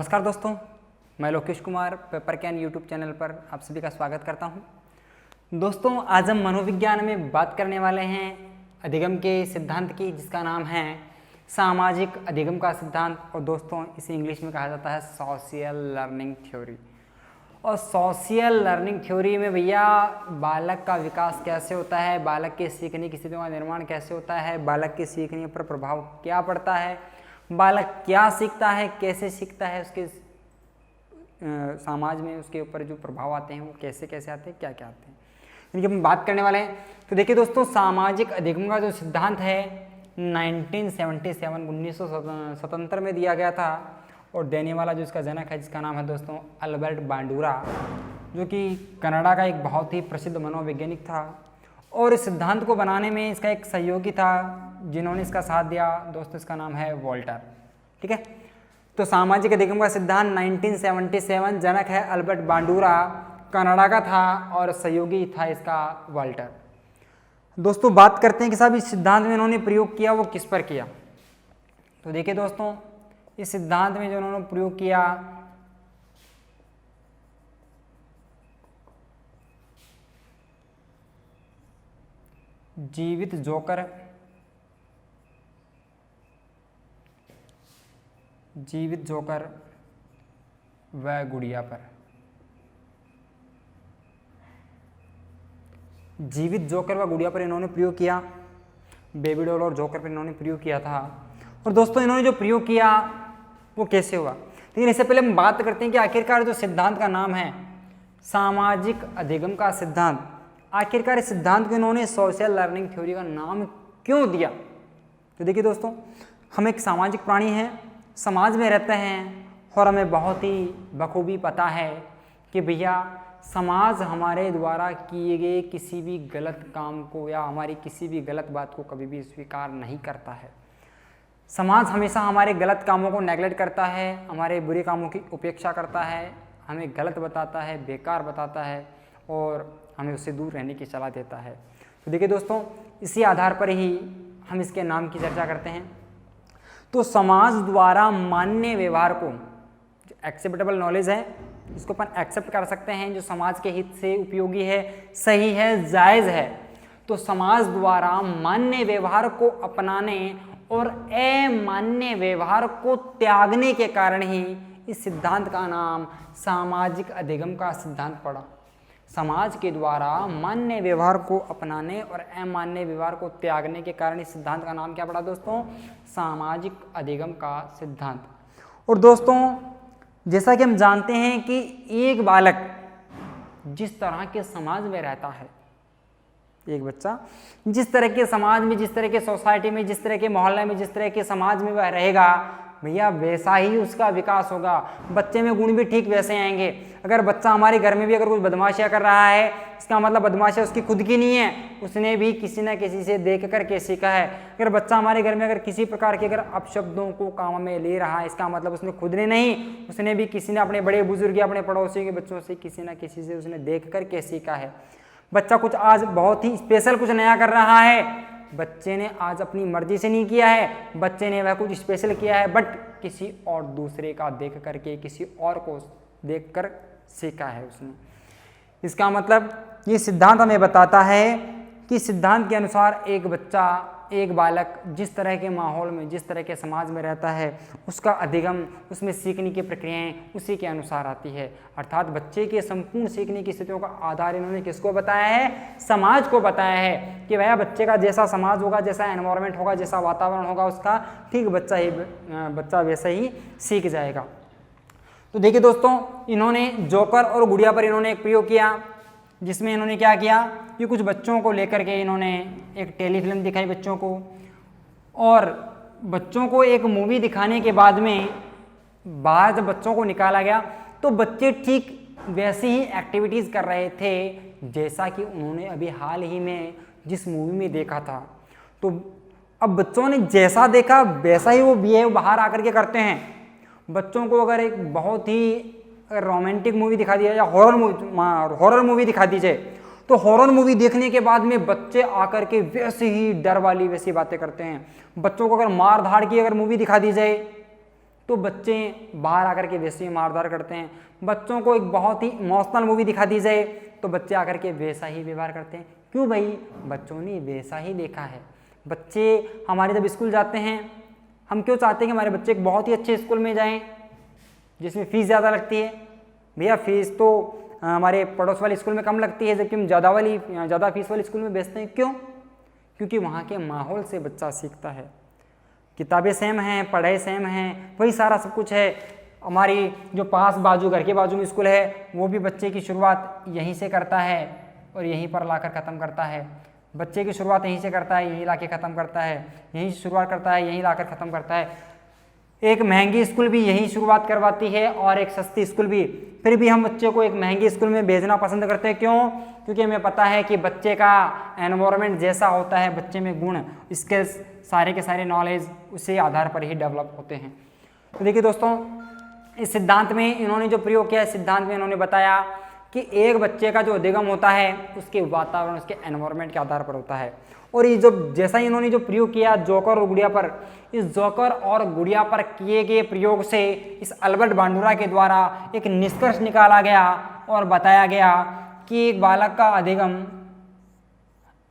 नमस्कार दोस्तों, मैं Lokesh Kumar paper can YouTube channel पर आप सभी का स्वागत करता हूं। दोस्तों, आज हम मनोविज्ञान में बात करने वाले हैं अधिगम के सिद्धांत की, जिसका नाम है सामाजिक अधिगम का सिद्धांत। और दोस्तों, इसे इंग्लिश में कहा जाता है सोशियल लर्निंग थ्योरी। और सोशियल लर्निंग थ्योरी में भैया बालक का विकास कैसे होता है, बालक के सीखने की स्थितियों का निर्माण कैसे होता है, बालक के सीखने पर प्रभाव क्या पड़ता है, बालक क्या सीखता है, कैसे सीखता है, उसके समाज में उसके ऊपर जो प्रभाव आते हैं वो कैसे कैसे आते हैं, क्या क्या आते हैं, इनकी हम बात करने वाले हैं। तो देखिए दोस्तों, सामाजिक अधिगम का जो सिद्धांत है 1977 1977 में दिया गया था। और देने वाला जो इसका जनक है, जिसका नाम है दोस्तों अल्बर्ट बांडुरा, जो कि कनाडा का एक बहुत ही प्रसिद्ध मनोवैज्ञानिक था। और इस सिद्धांत को बनाने में इसका एक सहयोगी था जिन्होंने इसका साथ दिया। दोस्तों, इसका नाम है वॉल्टर। ठीक है, तो सामाजिक अधिगम का सिद्धांत 1977, जनक है अल्बर्ट बांडुरा, कनाडा का था, और सहयोगी था इसका वॉल्टर। दोस्तों, बात करते हैं कि साहब इस सिद्धांत में इन्होंने प्रयोग किया वो किस पर किया। तो देखिए दोस्तों, इस सिद्धांत में जो उन्होंने प्रयोग किया जीवित जोकर व गुड़िया पर। जीवित जोकर व गुड़िया पर इन्होंने प्रयोग किया, बेबी डॉल और जोकर पर इन्होंने प्रयोग किया था। और दोस्तों, इन्होंने जो प्रयोग किया वो कैसे हुआ, लेकिन इससे पहले हम बात करते हैं कि आखिरकार जो सिद्धांत का नाम है सामाजिक अधिगम का सिद्धांत, आखिरकार इस सिद्धांत को इन्होंने सोशल लर्निंग थ्योरी का नाम क्यों दिया। तो देखिए दोस्तों, हम एक सामाजिक प्राणी हैं, समाज में रहते हैं, और हमें बहुत ही बखूबी पता है कि भैया समाज हमारे द्वारा किए गए किसी भी गलत काम को या हमारी किसी भी गलत बात को कभी भी स्वीकार नहीं करता है। समाज हमेशा हमारे गलत कामों को नेगलेक्ट करता है, हमारे बुरे कामों की उपेक्षा करता है, हमें गलत बताता है, बेकार बताता है, और हमें उससे दूर रहने की सलाह देता है। तो देखिए दोस्तों, इसी आधार पर ही हम इसके नाम की चर्चा करते हैं। तो समाज द्वारा मान्य व्यवहार को, जो एक्सेप्टेबल नॉलेज है, इसको अपन एक्सेप्ट कर सकते हैं, जो समाज के हित से उपयोगी है, सही है, जायज़ है, तो समाज द्वारा मान्य व्यवहार को अपनाने और अमान्य व्यवहार को त्यागने के कारण ही इस सिद्धांत का नाम सामाजिक अधिगम का सिद्धांत पड़ा। समाज के द्वारा मान्य व्यवहार को अपनाने और अमान्य व्यवहार को त्यागने के कारण इस सिद्धांत का नाम क्या पड़ा दोस्तों, सामाजिक अधिगम का सिद्धांत। और दोस्तों, जैसा कि हम जानते हैं कि एक बालक जिस तरह के समाज में रहता है, एक बच्चा जिस तरह के समाज में, जिस तरह के सोसाइटी में, जिस तरह के मोहल्ले में, जिस तरह के समाज में वह रहेगा, भैया वैसा ही उसका विकास होगा। बच्चे में गुण भी ठीक वैसे आएंगे। अगर बच्चा हमारे घर में भी अगर कुछ बदमाशियाँ कर रहा है, इसका मतलब बदमाशियाँ उसकी खुद की नहीं है, उसने भी किसी न किसी से देख कर के सीखा है। अगर बच्चा हमारे घर में अगर किसी प्रकार के अगर अपशब्दों को काम में ले रहा है, इसका मतलब उसने खुद ने नहीं, उसने भी किसी ने अपने बड़े बुजुर्ग या अपने पड़ोसी के बच्चों से किसी न किसी से उसने देख कर के सीखा है। बच्चा कुछ आज बहुत ही स्पेशल कुछ नया कर रहा है, बच्चे ने आज अपनी मर्जी से नहीं किया है, बच्चे ने वह कुछ स्पेशल किया है, बट किसी और दूसरे का देख करके, किसी और को देखकर सीखा है उसने। इसका मतलब ये सिद्धांत हमें बताता है कि सिद्धांत के अनुसार एक बच्चा, एक बालक जिस तरह के माहौल में, जिस तरह के समाज में रहता है, उसका अधिगम, उसमें सीखने की प्रक्रियाएं उसी के अनुसार आती है। अर्थात बच्चे के संपूर्ण सीखने की स्थितियों का आधार इन्होंने किसको बताया है, समाज को बताया है कि भैया बच्चे का जैसा समाज होगा, जैसा एनवायरनमेंट होगा, जैसा वातावरण होगा उसका, ठीक बच्चा वैसे ही सीख जाएगा। तो देखिए दोस्तों, इन्होंने जोकर और गुड़िया पर इन्होंने एक प्रयोग किया, जिसमें इन्होंने क्या किया कि कुछ बच्चों को लेकर के इन्होंने एक टेलीफिल्म दिखाई बच्चों को, और बच्चों को एक मूवी दिखाने के बाद में बाहर जब बच्चों को निकाला गया तो बच्चे ठीक वैसी ही एक्टिविटीज़ कर रहे थे जैसा कि उन्होंने अभी हाल ही में जिस मूवी में देखा था। तो अब बच्चों ने जैसा देखा वैसा ही वो बिहेव बाहर आकर के करते हैं। बच्चों को अगर एक बहुत ही रोमांटिक मूवी दिखा दिया या हॉरर मूवी दिखा दी जाए, तो हॉरर मूवी देखने के बाद में बच्चे आकर के वैसे ही डर वाली वैसी बातें करते हैं। बच्चों को अगर मार धाड़ की अगर मूवी दिखा दी जाए तो बच्चे बाहर आकर के वैसे ही मारदार करते हैं। बच्चों को एक बहुत ही इमोशनल मूवी दिखा दी जाए तो बच्चे आकर के वैसा ही व्यवहार करते हैं। क्यों भाई? बच्चों ने वैसा ही देखा है। बच्चे हमारे जब स्कूल जाते हैं, हम क्यों चाहते हैं कि हमारे बच्चे एक बहुत ही अच्छे स्कूल में जाएं जिसमें फ़ीस ज़्यादा लगती है? भैया फ़ीस तो हमारे पड़ोस वाले स्कूल में कम लगती है, जबकि हम ज़्यादा फीस वाले स्कूल में भेजते हैं। क्यों? क्योंकि वहाँ के माहौल से बच्चा सीखता है। किताबें सेम हैं, पढ़ाई सेम हैं, वही सारा सब कुछ है। हमारी जो घर के बाजू में स्कूल है वो भी बच्चे की शुरुआत यहीं से करता है और यहीं पर लाकर ख़त्म करता है। बच्चे की शुरुआत यहीं से करता है, यहीं लाके ख़त्म करता है, यहीं से शुरुआत करता है, यहीं लाकर ख़त्म करता है। एक महंगी स्कूल भी यही शुरुआत करवाती है और एक सस्ती स्कूल भी। फिर भी हम बच्चे को एक महंगी स्कूल में भेजना पसंद करते हैं। क्यों? क्योंकि हमें पता है कि बच्चे का एनवायरनमेंट जैसा होता है, बच्चे में गुण, स्किल्स, सारे के सारे नॉलेज उसी आधार पर ही डेवलप होते हैं। तो देखिए दोस्तों, इस सिद्धांत में इन्होंने जो प्रयोग किया, सिद्धांत में इन्होंने बताया कि एक बच्चे का जो अधिगम होता है उसके वातावरण, उसके एनवायरनमेंट के आधार पर होता है। और ये जो जैसा ही इन्होंने जो प्रयोग किया जोकर और गुड़िया पर, इस जोकर और गुड़िया पर किए गए प्रयोग से इस अल्बर्ट बांडुरा के द्वारा एक निष्कर्ष निकाला गया और बताया गया कि एक बालक का अधिगम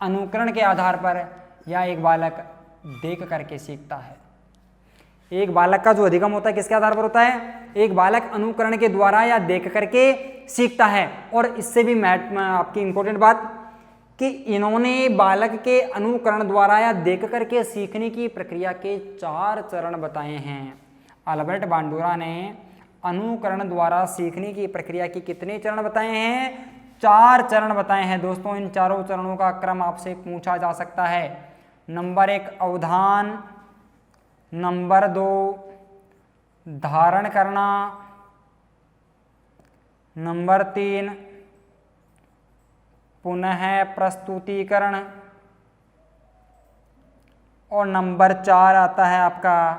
अनुकरण के आधार पर या एक बालक देख करके सीखता है। एक बालक का जो अधिगम होता है किसके आधार पर होता है? एक बालक अनुकरण के द्वारा या देख करके सीखता है। और इससे भी आपकी इंपॉर्टेंट बात कि इन्होंने बालक के अनुकरण द्वारा या देख करके सीखने की प्रक्रिया के 4 चरण बताए हैं। अल्बर्ट बांडुरा ने अनुकरण द्वारा सीखने की प्रक्रिया के कितने चरण बताए हैं? 4 चरण बताए हैं दोस्तों। इन चारों चरणों का क्रम आपसे पूछा जा सकता है। नंबर 1 अवधान, नंबर 2 धारण करना, नंबर 3 पुनः प्रस्तुतिकरण और नंबर 4 आता है आपका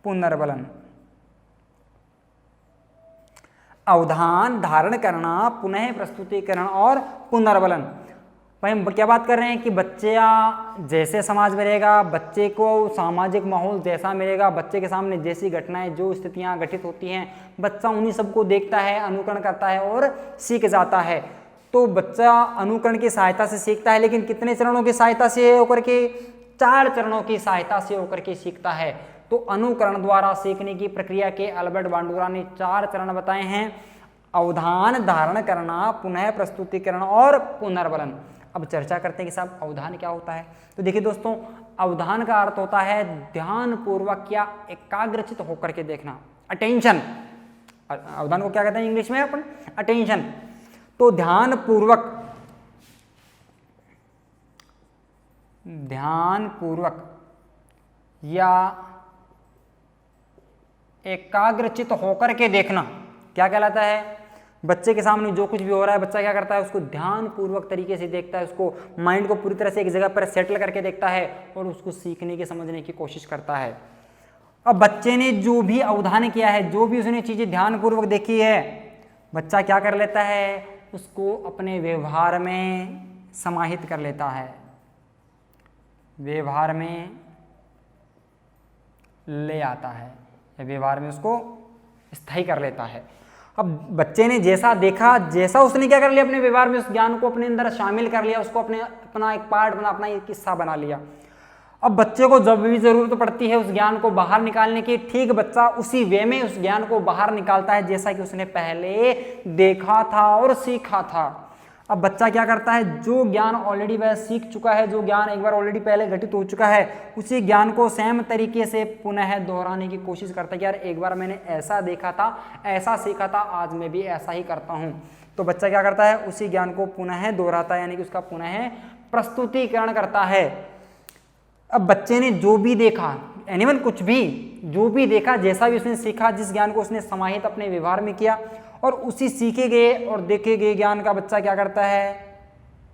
पुनर्बलन। अवधान, धारण करना, पुनः प्रस्तुतिकरण और पुनर्बलन। भाई हम क्या बात कर रहे हैं कि बच्चा जैसे समाज में रहेगा, बच्चे को सामाजिक माहौल जैसा मिलेगा, बच्चे के सामने जैसी घटनाएं, जो स्थितियां घटित होती हैं, बच्चा उन्हीं सबको देखता है, अनुकरण करता है और सीख जाता है। तो बच्चा अनुकरण की सहायता से सीखता है, लेकिन कितने चरणों की सहायता से होकर के? 4 चरणों की सहायता से होकर के सीखता है। तो अनुकरण द्वारा सीखने की प्रक्रिया के अल्बर्ट बांडुरा ने 4 चरण बताए हैं: अवधान, धारण करना, पुनः प्रस्तुतिकरण और पुनर्बलन। अब चर्चा करते हैं कि साहब अवधान क्या होता है। तो देखिए दोस्तों, अवधान का अर्थ होता है ध्यानपूर्वक या एकाग्रचित होकर के देखना, अटेंशन। अवधान को क्या कहते हैं इंग्लिश में अपन? अटेंशन। तो ध्यानपूर्वक या एकाग्रचित होकर के देखना क्या कहलाता है? बच्चे के सामने जो कुछ भी हो रहा है, बच्चा क्या करता है? उसको ध्यानपूर्वक तरीके से देखता है, उसको माइंड को पूरी तरह से एक जगह पर सेटल करके देखता है और उसको सीखने के, समझने की कोशिश करता है। अब बच्चे ने जो भी अवधान किया है, जो भी उसने चीजें ध्यानपूर्वक देखी है, बच्चा क्या कर लेता है? उसको अपने व्यवहार में समाहित कर लेता है, व्यवहार में ले आता है, या व्यवहार में उसको स्थायी कर लेता है। अब बच्चे ने जैसा देखा, जैसा उसने क्या कर लिया? अपने व्यवहार में उस ज्ञान को अपने अंदर शामिल कर लिया, उसको अपना एक पार्ट बना, अपना एक हिस्सा बना लिया। अब बच्चे को जब भी जरूरत पड़ती है उस ज्ञान को बाहर निकालने की, ठीक बच्चा उसी वे में उस ज्ञान को बाहर निकालता है जैसा कि उसने पहले देखा था और सीखा था। अब बच्चा क्या करता है? जो ज्ञान ऑलरेडी वह सीख चुका है, जो ज्ञान एक बार ऑलरेडी पहले घटित हो चुका है, उसी ज्ञान को सेम तरीके से पुनः दोहराने की कोशिश करता है कि यार एक बार मैंने ऐसा देखा था, ऐसा सीखा था, आज मैं भी ऐसा ही करता हूँ। तो बच्चा क्या करता है? उसी ज्ञान को पुनः दोहराता है, यानी कि उसका पुनः प्रस्तुतिकरण करता है। अब बच्चे ने जो भी देखा, एनीवन कुछ भी, जो भी देखा, जैसा भी उसने सीखा, जिस ज्ञान को उसने समाहित अपने व्यवहार में किया, और उसी सीखे गए और देखे गए ज्ञान का बच्चा क्या करता है?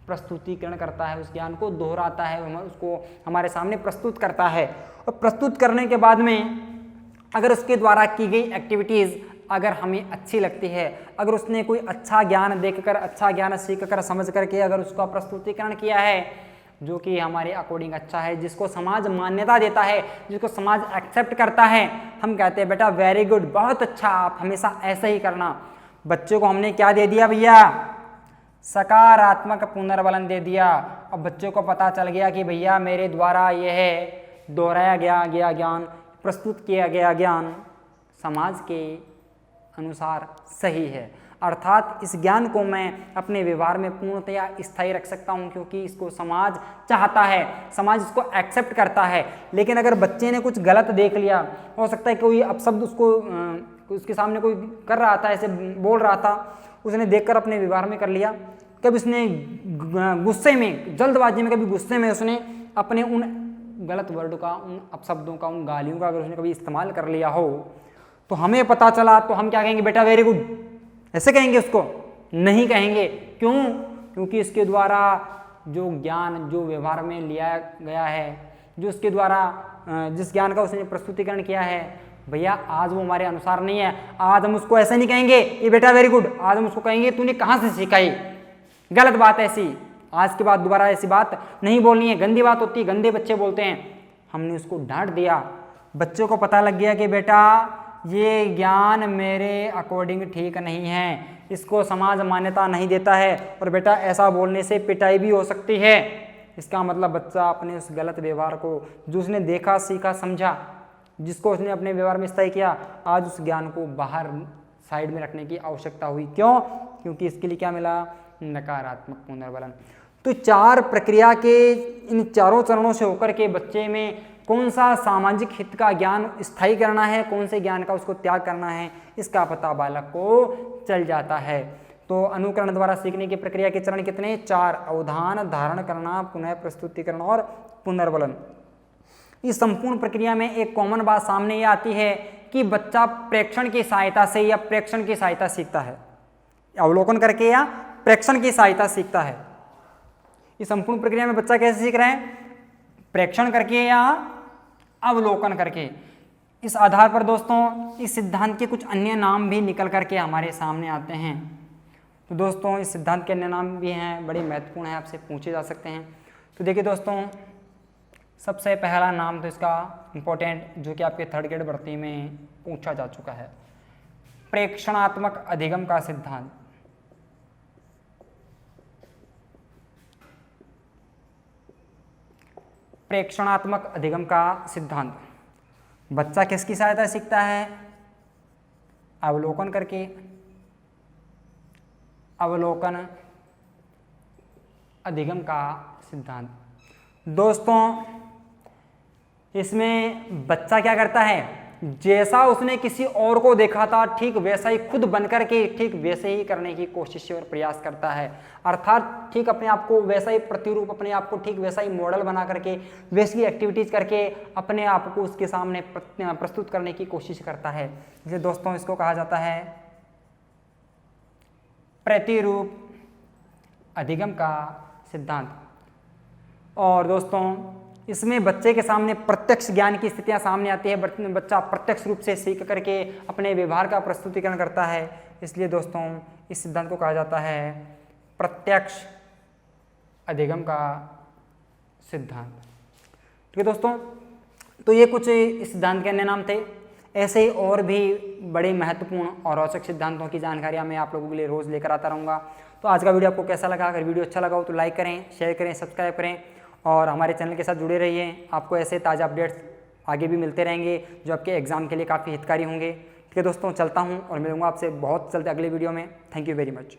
प्रस्तुतिकरण करता है, उस ज्ञान को दोहराता है, उसको हमारे सामने प्रस्तुत करता है। और प्रस्तुत करने के बाद में अगर उसके द्वारा की गई एक्टिविटीज़ अगर हमें अच्छी लगती है, अगर उसने कोई अच्छा ज्ञान देखकर, अच्छा ज्ञान सीख कर, समझ करके अगर उसका प्रस्तुतिकरण किया है, जो कि हमारे अकॉर्डिंग अच्छा है, जिसको समाज मान्यता देता है, जिसको समाज एक्सेप्ट करता है, हम कहते हैं बेटा वेरी गुड, बहुत अच्छा, आप हमेशा ऐसा ही करना। बच्चों को हमने क्या दे दिया भैया, सकारात्मक पुनर्बलन दे दिया। अब बच्चों को पता चल गया कि भैया मेरे द्वारा यह दोहराया गया ज्ञान, प्रस्तुत किया गया ज्ञान समाज के अनुसार सही है, अर्थात इस ज्ञान को मैं अपने व्यवहार में पूर्णतया स्थायी रख सकता हूं, क्योंकि इसको समाज चाहता है, समाज इसको एक्सेप्ट करता है। लेकिन अगर बच्चे ने कुछ गलत देख लिया, हो सकता है कोई अपशब्द उसके सामने कोई कर रहा था, ऐसे बोल रहा था, उसने देखकर अपने व्यवहार में कर लिया, कभी उसने गुस्से में, जल्दबाजी में, कभी गुस्से में उसने अपने उन गलत वर्ड का, उन अपशब्दों का, उन गालियों का अगर उसने कभी इस्तेमाल कर लिया हो, तो हमें पता चला तो हम क्या कहेंगे, बेटा वेरी गुड, ऐसे कहेंगे उसको? नहीं कहेंगे। क्यों? क्योंकि इसके द्वारा जो ज्ञान, जो व्यवहार में लिया गया है, जो उसके द्वारा जिस ज्ञान का उसने प्रस्तुतिकरण किया है, भैया आज वो हमारे अनुसार नहीं है। आज हम उसको ऐसे नहीं कहेंगे ये बेटा वेरी गुड, आज हम उसको कहेंगे तूने कहाँ से सीखा ये गलत बात ऐसी। आज के बाद दोबारा ऐसी बात नहीं बोलनी है, गंदी बात होती है, गंदे बच्चे बोलते हैं। हमने उसको डांट दिया, बच्चों को पता लग गया कि बेटा ये ज्ञान मेरे अकॉर्डिंग ठीक नहीं है, इसको समाज मान्यता नहीं देता है, और बेटा ऐसा बोलने से पिटाई भी हो सकती है। इसका मतलब बच्चा अपने उस गलत व्यवहार को, जो उसने देखा, सीखा, समझा, जिसको उसने अपने व्यवहार में स्थायी किया, आज उस ज्ञान को बाहर साइड में रखने की आवश्यकता हुई। क्यों? क्योंकि इसके लिए क्या मिला, नकारात्मक पुनर्बलन। तो 4 प्रक्रिया के इन चारों चरणों से होकर के बच्चे में कौन सा सामाजिक हित का ज्ञान स्थायी करना है, कौन से ज्ञान का उसको त्याग करना है, इसका पता बालक को चल जाता है। तो अनुकरण द्वारा सीखने की प्रक्रिया के चरण कितने? 4। अवधान, धारण करना, पुनः प्रस्तुतिकरण और पुनर्बलन। इस संपूर्ण प्रक्रिया में एक कॉमन बात सामने ये आती है कि बच्चा प्रेक्षण की सहायता से या प्रेक्षण की सहायता सीखता है, अवलोकन करके या प्रेक्षण की सहायता सीखता है। इस संपूर्ण प्रक्रिया में बच्चा कैसे सीख रहे हैं? प्रेक्षण करके या अवलोकन करके। इस आधार पर दोस्तों इस सिद्धांत के कुछ अन्य नाम भी निकल करके हमारे सामने आते हैं। तो दोस्तों इस सिद्धांत के अन्य नाम भी हैं, बड़े महत्वपूर्ण हैं, आपसे पूछे जा सकते हैं। तो देखिए दोस्तों, सबसे पहला नाम तो इसका इम्पोर्टेंट, जो कि आपके 3rd ग्रेड भर्ती में पूछा जा चुका है, प्रेक्षणात्मक अधिगम का सिद्धांत। प्रेक्षणात्मक अधिगम का सिद्धांत। बच्चा किसकी सहायता सीखता है? अवलोकन करके, अवलोकन अधिगम का सिद्धांत। दोस्तों इसमें बच्चा क्या करता है, जैसा उसने किसी और को देखा था ठीक वैसा ही खुद बनकर के ठीक वैसे ही करने की कोशिश और प्रयास करता है। अर्थात ठीक अपने आप को वैसा ही प्रतिरूप, अपने आप को ठीक वैसा ही मॉडल बना करके, वैसी एक्टिविटीज करके अपने आप को उसके सामने प्रस्तुत करने की कोशिश करता है। इसलिए दोस्तों इसको कहा जाता है प्रतिरूप अधिगम का सिद्धांत। और दोस्तों इसमें बच्चे के सामने प्रत्यक्ष ज्ञान की स्थितियां सामने आती है, बच्चा प्रत्यक्ष रूप से सीख करके अपने व्यवहार का प्रस्तुतिकरण करता है। इसलिए दोस्तों इस सिद्धांत को कहा जाता है प्रत्यक्ष अधिगम का सिद्धांत। ठीक है दोस्तों, तो ये कुछ इस सिद्धांत के अन्य नाम थे। ऐसे ही और भी बड़े महत्वपूर्ण और रोचक सिद्धांतों की जानकारियाँ मैं आप लोगों के लिए रोज़ लेकर आता रहूँगा। तो आज का वीडियो आपको कैसा लगा? अगर वीडियो अच्छा लगा हो तो लाइक करें, शेयर करें, सब्सक्राइब करें और हमारे चैनल के साथ जुड़े रहिए। आपको ऐसे ताज़ा अपडेट्स आगे भी मिलते रहेंगे जो आपके एग्जाम के लिए काफ़ी हितकारी होंगे। ठीक है दोस्तों, चलता हूँ और मिलूंगा आपसे बहुत जल्द अगले वीडियो में। Thank you very much.